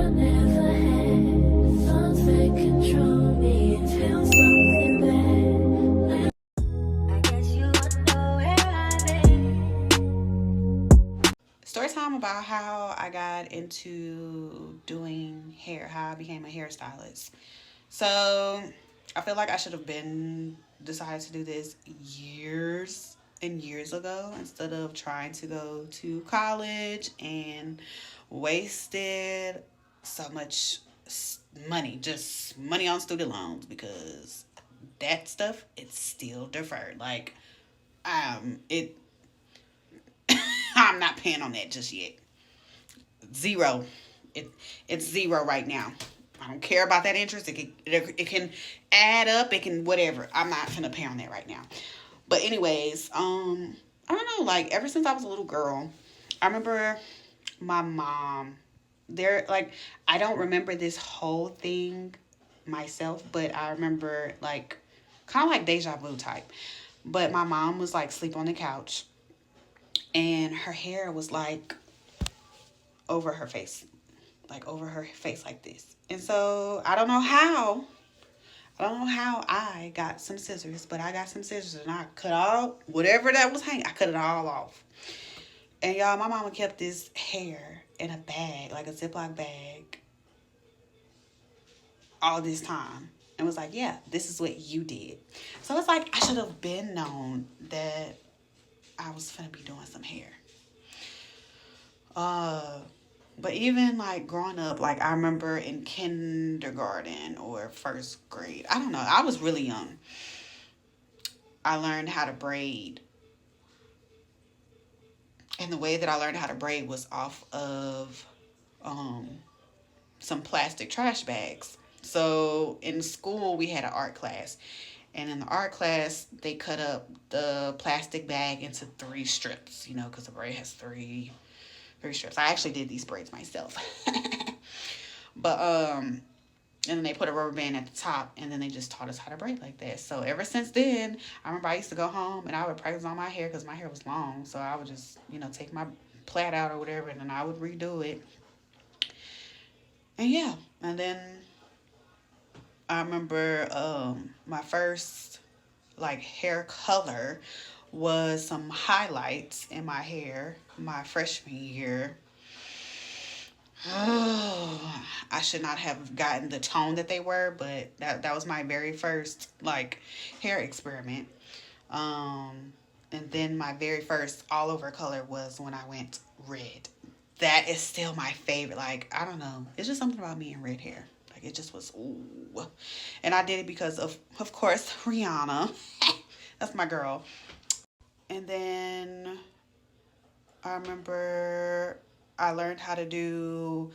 never had. Thoughts that control me until something bad. I guess you would know where I've been. Story time about how I got into doing hair, how I became a hairstylist. So I feel like I should have been decided to do this years and years ago instead of trying to go to college and wasted so much money, just money on student loans because that stuff it's still deferred. Like it I'm not paying on that just yet. Zero. It's zero right now. I don't care about that interest. It can add up. It can whatever. I'm not gonna pay on that right now. But anyways, I don't know. Like ever since I was a little girl, I remember my mom. There, like I don't remember this whole thing myself, but I remember like kind of like deja vu type. But my mom was like sleep on the couch, and her hair was like over her face, like over her face like this. And so I don't know how I got some scissors, but I got some scissors and I cut all whatever that was hanging. I cut it all off. And y'all, my mama kept this hair in a bag, like a Ziploc bag, all this time, and was like, "Yeah, this is what you did." So it's like I should have been known that I was gonna be doing some hair. Uh, But even like growing up, like I remember in kindergarten or first grade, I don't know, I was really young. I learned how to braid. And the way that I learned how to braid was off of um, some plastic trash bags. So in school, we had an art class. And in the art class, they cut up the plastic bag into three strips, because the braid has three strips. I actually did these braids myself. But and then they put a rubber band at the top, and then they just taught us how to braid like that. So ever since then, I remember I used to go home and I would practice on my hair because my hair was long. So I would just take my plait out or whatever, and then I would redo it. And yeah, and then I remember my first like hair color was some highlights in my hair my freshman year. Oh, I should not have gotten the tone that they were, but that was my very first like hair experiment. Um, and then my very first all over color was when I went red. That is still my favorite. Like I don't know, it's just something about me and red hair. Like it just was ooh, and I did it because of course Rihanna. That's my girl. And then I remember I learned how to do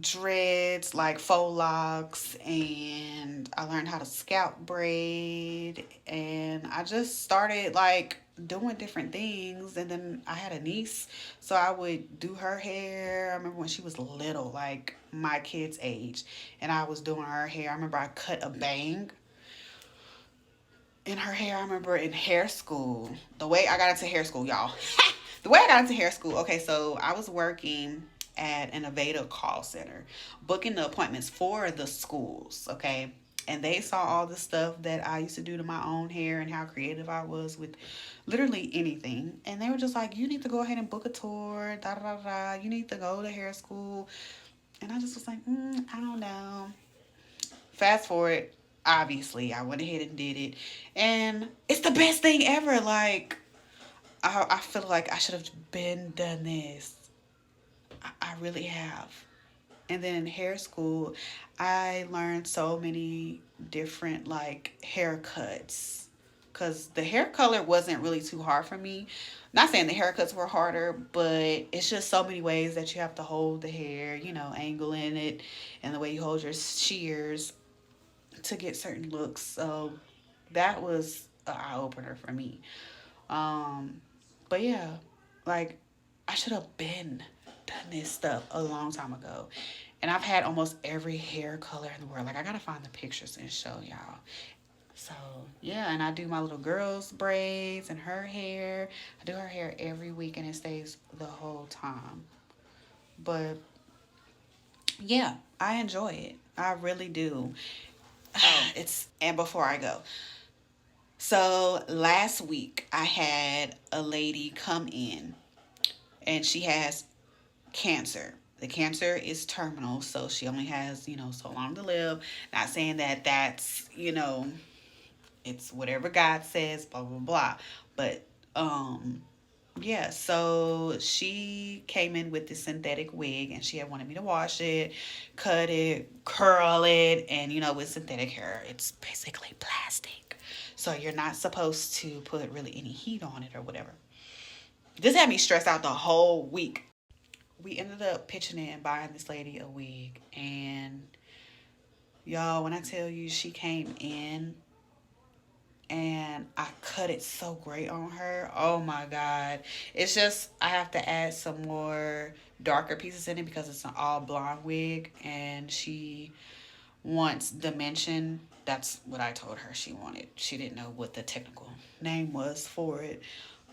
dreads, like faux locks, and I learned how to scalp braid, and I just started like doing different things. And then I had a niece, so I would do her hair. I remember when she was little, like my kid's age, and I was doing her hair. I remember I cut a bang in her hair. I remember in hair school, the way I got into hair school, y'all. The way I got into hair school, okay, so I was working at an Aveda call center, booking the appointments for the schools, okay? And they saw all the stuff that I used to do to my own hair and how creative I was with literally anything. And they were just like, you need to go ahead and book a tour, da da da da. You need to go to hair school. And I just was like, I don't know. Fast forward, obviously, I went ahead and did it. And it's the best thing ever. Like, I feel like I should have been done this. I really have. And then in hair school, I learned so many different like haircuts. Cause the hair color wasn't really too hard for me. Not saying the haircuts were harder, but it's just so many ways that you have to hold the hair, angling it, and the way you hold your shears to get certain looks. So that was an eye opener for me. Um, but yeah, like I should have been done this stuff a long time ago. And I've had almost every hair color in the world. Like I gotta find the pictures and show y'all. So yeah, and I do my little girl's braids and her hair. I do her hair every week and it stays the whole time. But yeah, I enjoy it. I really do. And before I go, so last week I had a lady come in and she has cancer. The cancer is terminal, so she only has, so long to live. Not saying that that's, it's whatever God says, blah, blah, blah. But, yeah, so she came in with this synthetic wig and she had wanted me to wash it, cut it, curl it, and with synthetic hair, it's basically plastic. So you're not supposed to put really any heat on it or whatever. This had me stressed out the whole week. We ended up pitching in buying this lady a wig, and y'all, when I tell you she came in and I cut it so great on her, oh my god. It's just I have to add some more darker pieces in it because it's an all blonde wig and she wants dimension. That's what I told her she wanted. She didn't know what the technical name was for it.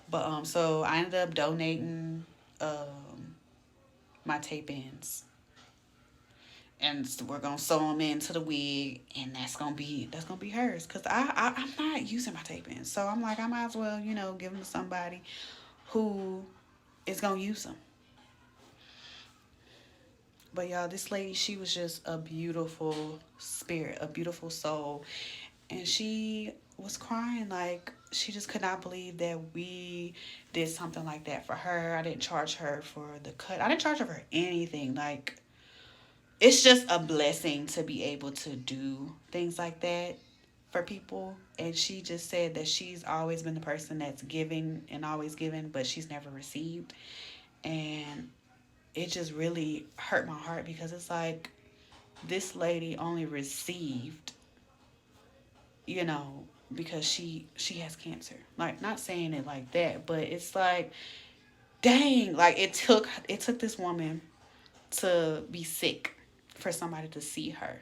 But so I ended up donating my tape ends, and we're gonna sew them into the wig, and that's gonna be hers. Cause I'm not using my tape ends, so I'm like, I might as well give them to somebody who is gonna use them. But y'all, this lady, she was just a beautiful spirit, a beautiful soul, and she was crying like she just could not believe that we did something like that for her. I didn't charge her for the cut. I didn't charge her for anything. Like, it's just a blessing to be able to do things like that for people. And she just said that she's always been the person that's giving and always giving, but she's never received. And it just really hurt my heart because it's like this lady only received, because she has cancer. Like, not saying it like that, but it's like, dang, like it took this woman to be sick for somebody to see her.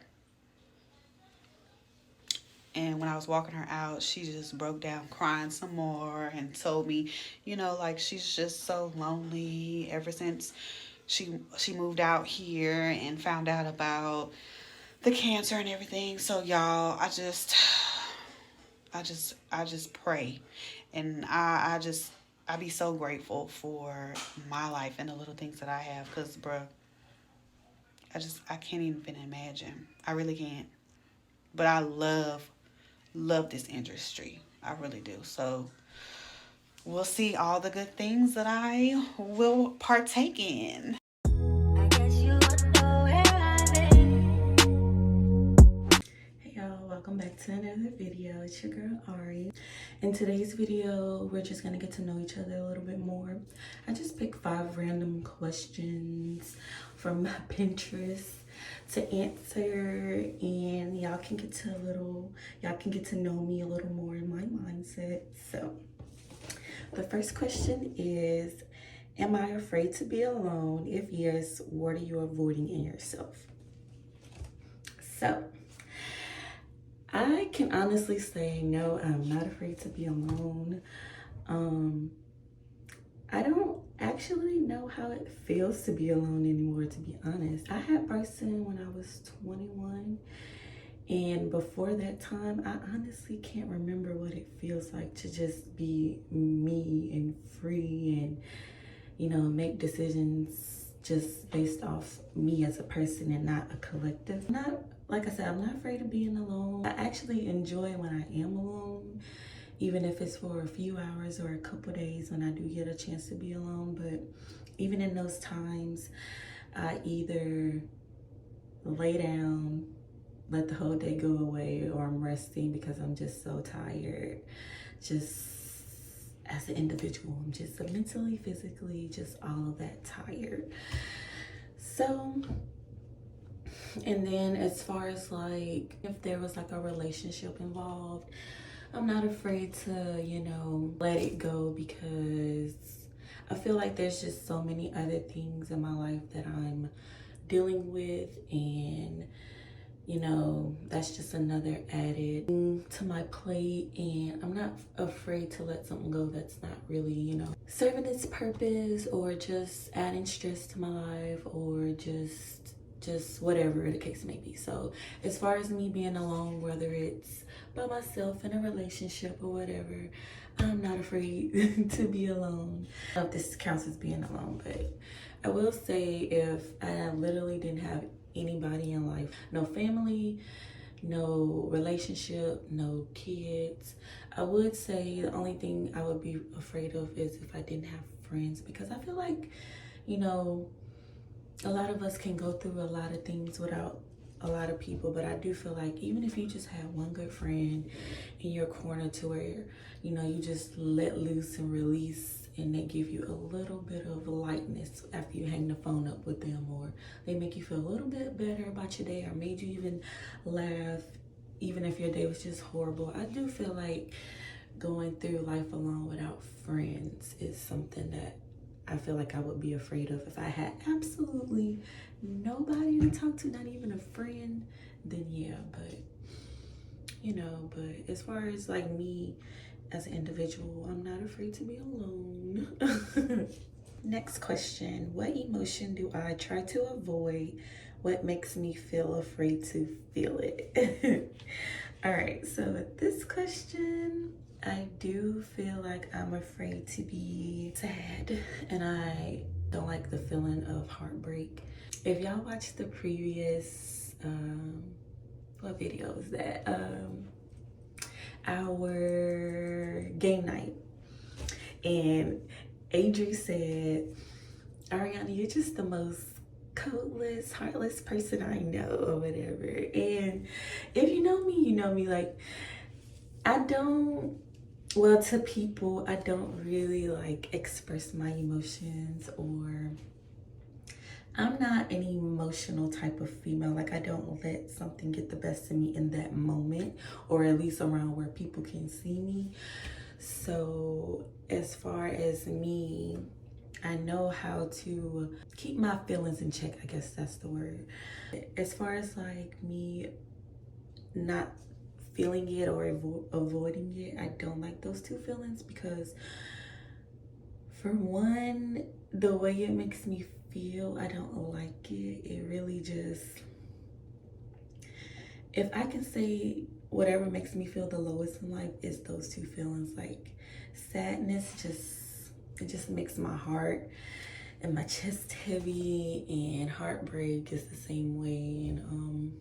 And when I was walking her out, she just broke down crying some more and told me, like she's just so lonely ever since she moved out here and found out about the cancer and everything. So y'all, I just pray, and I be so grateful for my life and the little things that I have, cause bruh, I can't even imagine. I really can't. But I love this industry. I really do. So we'll see all the good things that I will partake in. I guess you wonder where I've been. Hey y'all, welcome back to another video. It's your girl Ari. In today's video, we're just gonna get to know each other a little bit more. I just picked 5 random questions from my Pinterest to answer, and y'all can get to know me a little more in my mindset. So the first question is, am I afraid to be alone? If yes, what are you avoiding in yourself? So I can honestly say no, I'm not afraid to be alone. I don't actually know how it feels to be alone anymore, to be honest. I had Bryson when I was 21, and before that time, I honestly can't remember what it feels like to just be me and free and, make decisions just based off me as a person and not a collective. Like I said, I'm not afraid of being alone. I actually enjoy when I am alone, even if it's for a few hours or a couple days when I do get a chance to be alone. But even in those times, I either lay down, let the whole day go away, or I'm resting because I'm just so tired. Just as an individual, I'm just mentally, physically, just all of that tired. So, and then as far as like, if there was like a relationship involved, I'm not afraid to, let it go, because I feel like there's just so many other things in my life that I'm dealing with, and that's just another added to my plate, and I'm not afraid to let something go that's not really, serving its purpose, or just adding stress to my life, or just just whatever the case may be. So as far as me being alone, whether it's by myself in a relationship or whatever, I'm not afraid to be alone. I don't know if this counts as being alone, but I will say if I literally didn't have anybody in life, no family, no relationship, no kids, I would say the only thing I would be afraid of is if I didn't have friends, because I feel like, you know, a lot of us can go through a lot of things without a lot of people, but I do feel like even if you just have one good friend in your corner to where, you know, you just let loose and release, and they give you a little bit of lightness after you hang the phone up with them, or they make you feel a little bit better about your day, or made you even laugh, even if your day was just horrible. I do feel like going through life alone without friends is something that I feel like I would be afraid of. If I had absolutely nobody to talk to, not even a friend, then yeah, but you know, but as far as like me as an individual, I'm not afraid to be alone. Next question, what emotion do I try to avoid? What makes me feel afraid to feel it? All right, so with this question, I do feel like I'm afraid to be sad, and I don't like the feeling of heartbreak. If y'all watched the previous, what video was that? Our game night, and Adri said, Ariana, you're just the most codeless, heartless person I know, or whatever. And if you know me, like, I don't, well, to people, I don't really like express my emotions, or I'm not an emotional type of female. Like, I don't let something get the best of me in that moment, or at least around where people can see me. So as far as me, I know how to keep my feelings in check, I guess that's the word. As far as like me not feeling it or avoiding it, I don't like those two feelings, because for one, the way it makes me feel, I don't like it. It really just, if I can say whatever makes me feel the lowest in life is those two feelings. Like sadness, it just makes my heart and my chest heavy, and heartbreak is the same way. And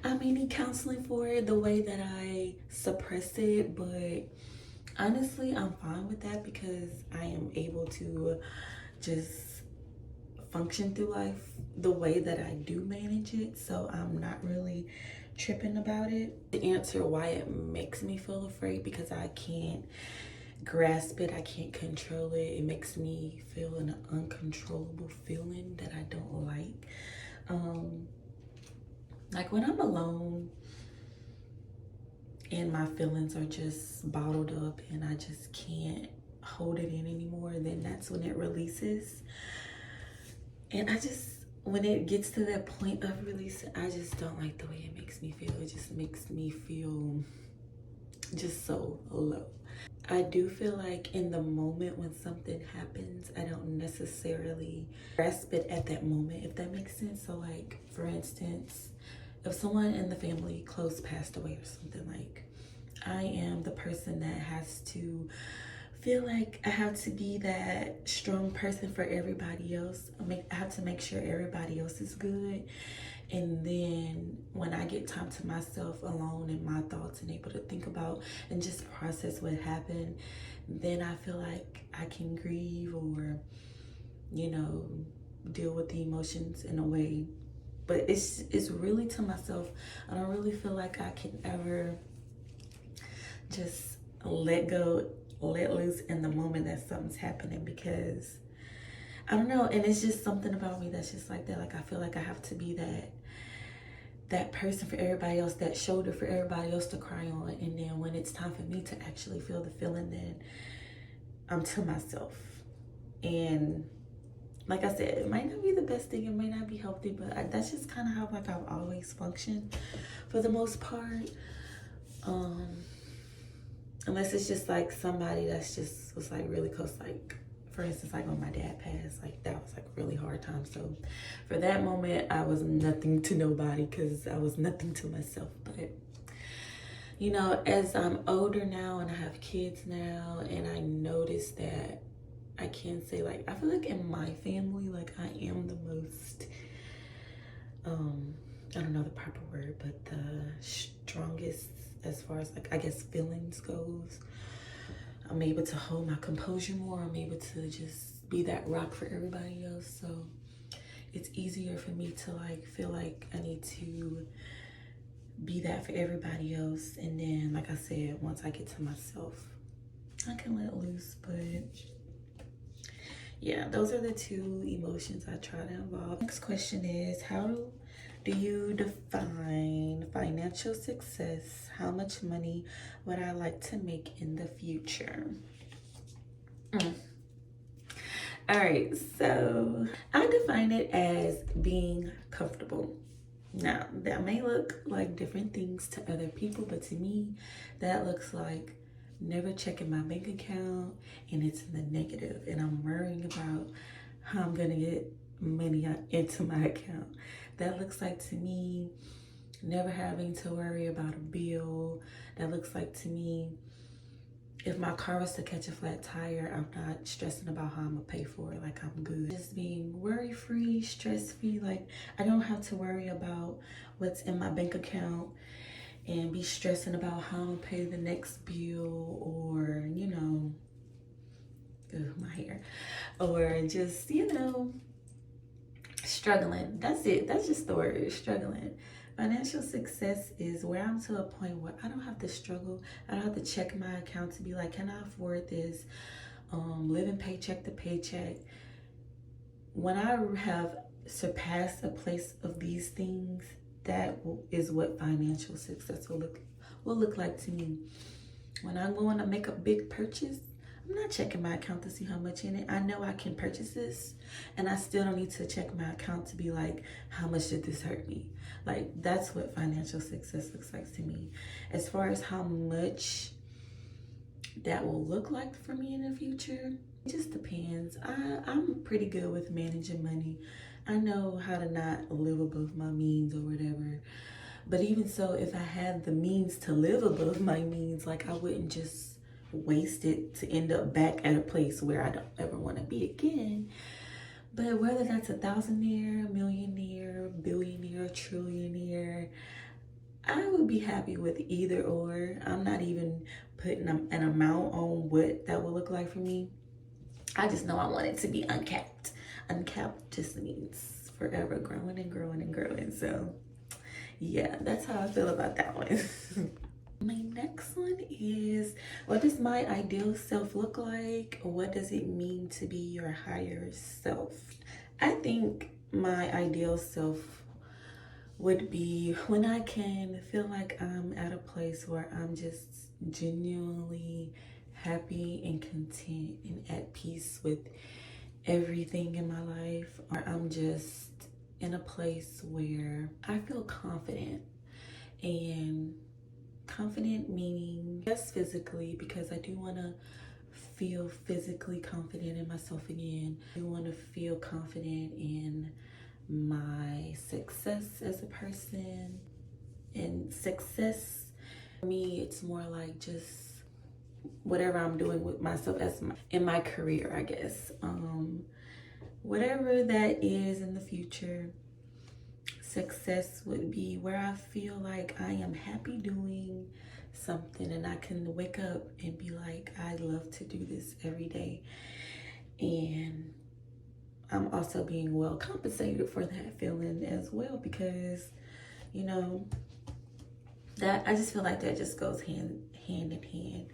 I may need counseling for it, the way that I suppress it, but honestly, I'm fine with that, because I am able to just function through life the way that I do manage it. So I'm not really tripping about it. To answer why it makes me feel afraid, because I can't grasp it, I can't control it. It makes me feel an uncontrollable feeling that I don't like. Like when I'm alone and my feelings are just bottled up and I just can't hold it in anymore, then that's when it releases. And when it gets to that point of releasing, I just don't like the way it makes me feel. It just makes me feel just so low. I do feel like in the moment when something happens, I don't necessarily grasp it at that moment, if that makes sense. So like, for instance, if someone in the family close passed away or something, like, I am the person that has to feel like I have to be that strong person for everybody else. I have to make sure everybody else is good. And then when I get time to myself alone and my thoughts and able to think about and just process what happened, then I feel like I can grieve or, you know, deal with the emotions in a way. But it's really to myself. I don't really feel like I can ever just let loose in the moment that something's happening, because I don't know, and it's just something about me that's just like that. Like, I feel like I have to be that person for everybody else, that shoulder for everybody else to cry on, and then when it's time for me to actually feel the feeling, then I'm to myself. And like I said, it might not be the best thing, it might not be healthy, but that's just kind of how like I've always functioned for the most part. Unless it's just like somebody that's just was like really close, like for instance, like when my dad passed, like that was like a really hard time. So for that moment, I was nothing to nobody because I was nothing to myself. But you know, as I'm older now and I have kids now, and I notice that I can say, like, I feel like in my family, like I am the most, I don't know the proper word, but the strongest as far as like, I guess, feelings goes. I'm able to hold my composure more. I'm able to just be that rock for everybody else. So it's easier for me to like feel like I need to be that for everybody else. And then, like I said, once I get to myself, I can let loose. But yeah, those are the two emotions I try to involve. Next question is, how do you define financial success? How much money would I like to make in the future? All right, so I define it as being comfortable. Now, that may look like different things to other people, but to me, that looks like never checking my bank account and it's in the negative, and I'm worrying about how I'm gonna get money into my account. That looks like to me never having to worry about a bill. That looks like to me if my car was to catch a flat tire, I'm not stressing about how I'm gonna pay for it. Like, I'm good. Just being worry-free, stress-free. Like, I don't have to worry about what's in my bank account and be stressing about how I'm gonna pay the next bill, or, you know, my hair, or just, you know, struggling. That's it. That's just the word, struggling. Financial success is where I'm to a point where I don't have to struggle. I don't have to check my account to be like, can I afford this? Living paycheck to paycheck. When I have surpassed a place of these things, that is what financial success will look like to me. When I'm going to make a big purchase, I'm not checking my account to see how much in it. I know I can purchase this, and I still don't need to check my account to be like, how much did this hurt me? Like, that's what financial success looks like to me. As far as how much that will look like for me in the future, it just depends. I'm pretty good with managing money. I know how to not live above my means or whatever. But even so, if I had the means to live above my means, like, I wouldn't just waste it to end up back at a place where I don't ever want to be again. But whether that's a thousandaire, millionaire, billionaire, trillionaire, I would be happy with either or. I'm not even putting an amount on what that would look like for me. I just know I want it to be uncapped. Uncapped just means forever growing and growing and growing. So yeah, that's how I feel about that one. My next one is, what does my ideal self look like? What does it mean to be your higher self? I think my ideal self would be when I can feel like I'm at a place where I'm just genuinely happy and content and at peace with everything in my life, or I'm just in a place where I feel confident. And confident meaning, yes, physically, because I do want to feel physically confident in myself again. I do want to feel confident in my success as a person. And success for me, it's more like just whatever I'm doing with myself as in my career, I guess. Whatever that is in the future, success would be where I feel like I am happy doing something and I can wake up and be like, I love to do this every day. And I'm also being well compensated for that feeling as well, because, you know, that I just feel like that just goes hand in hand.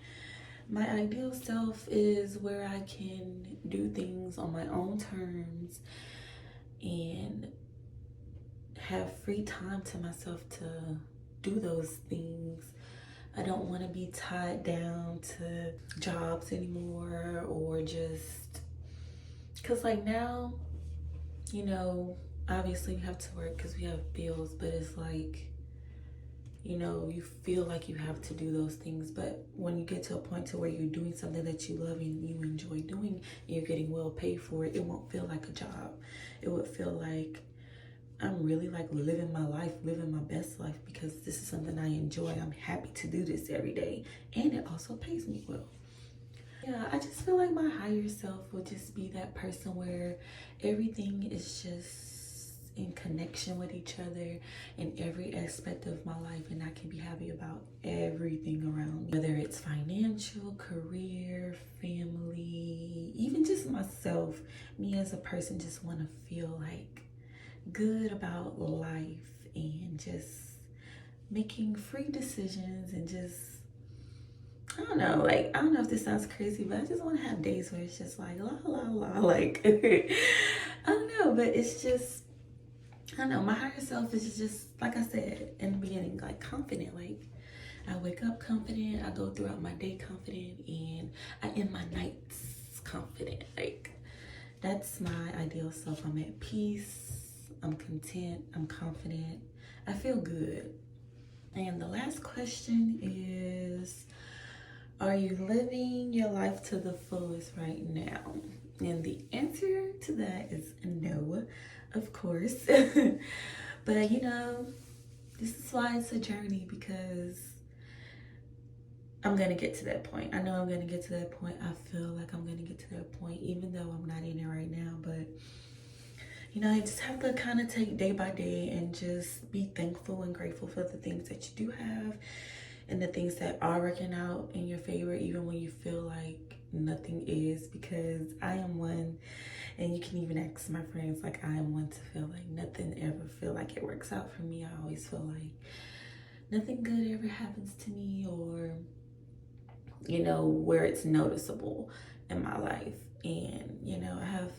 My ideal self is where I can do things on my own terms and have free time to myself to do those things. I don't want to be tied down to jobs anymore, or just because like now, you know, obviously we have to work because we have bills, but it's like you know, you feel like you have to do those things. But when you get to a point to where you're doing something that you love and you enjoy doing, and you're getting well paid for it, it won't feel like a job. It would feel like I'm really like living my life, living my best life, because this is something I enjoy. I'm happy to do this every day, and it also pays me well. Yeah, I just feel like my higher self would just be that person where everything is just in connection with each other in every aspect of my life, and I can be happy about everything around me, whether it's financial, career, family, even just myself. Me as a person just want to feel like good about life and just making free decisions and just, I don't know, like, I don't know if this sounds crazy, but I just want to have days where it's just like la la la, like I don't know, but it's just, I don't know, my higher self is just, like I said in the beginning, like confident. Like I wake up confident, I go throughout my day confident, and I end my nights confident. Like that's my ideal self. I'm at peace, I'm content, I'm confident, I feel good. And the last question is, are you living your life to the fullest right now? And the answer to that is no, of course. But you know, this is why it's a journey, because I'm gonna get to that point. I know I'm gonna get to that point. I feel like I'm gonna get to that point, even though I'm not in it right now. But you know, you just have to kind of take day by day and just be thankful and grateful for the things that you do have and the things that are working out in your favor, even when you feel like nothing is. Because I am one, and you can even ask my friends, like I am one to feel like nothing ever feel like it works out for me. I always feel like nothing good ever happens to me, or you know, where it's noticeable in my life. And you know, I have,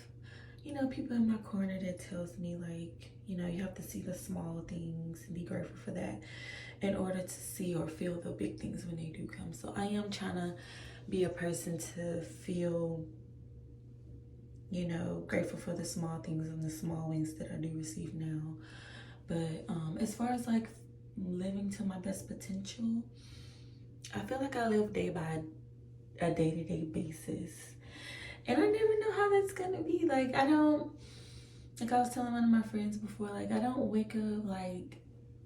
you know, people in my corner that tells me like, you know, you have to see the small things and be grateful for that in order to see or feel the big things when they do come. So I am trying to be a person to feel, you know, grateful for the small things and the small wins that I do receive now. But as far as like living to my best potential, I feel like I live day by a day-to-day basis. And I never know how that's gonna be. Like I don't, like I was telling one of my friends before, like I don't wake up like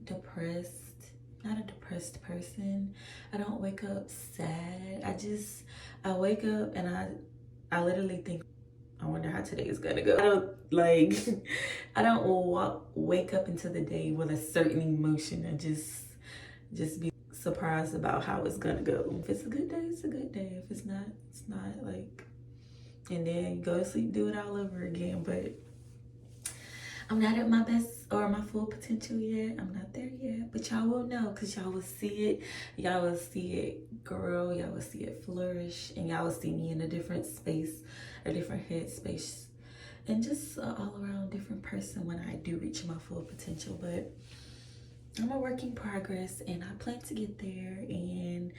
depressed. Not a depressed person. I don't wake up sad. I wake up and I literally think, I wonder how today is gonna go. I don't like, I don't wake up into the day with a certain emotion and just be surprised about how it's gonna go. If it's a good day, it's a good day. If it's not, it's not. Like, and then go to sleep, do it all over again. But I'm not at my best or my full potential yet. I'm not there yet, but y'all will know, because y'all will see it. Y'all will see it grow. Y'all will see it flourish, and y'all will see me in a different space, a different headspace, and just an all-around different person when I do reach my full potential. But I'm a work in progress, and I plan to get there, and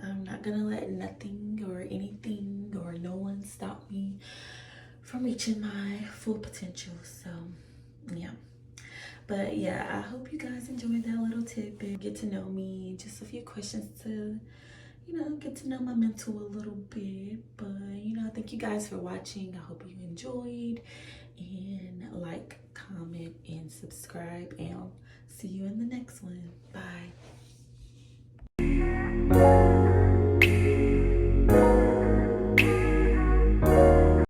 I'm not gonna let nothing or anything or no one stop me from reaching my full potential. So yeah, but yeah, I hope you guys enjoyed that little tidbit, get to know me, just a few questions to, you know, get to know my mental a little bit. But you know, thank you guys for watching. I hope you enjoyed, and like, comment, and subscribe, and I'll see you in the next one. Bye.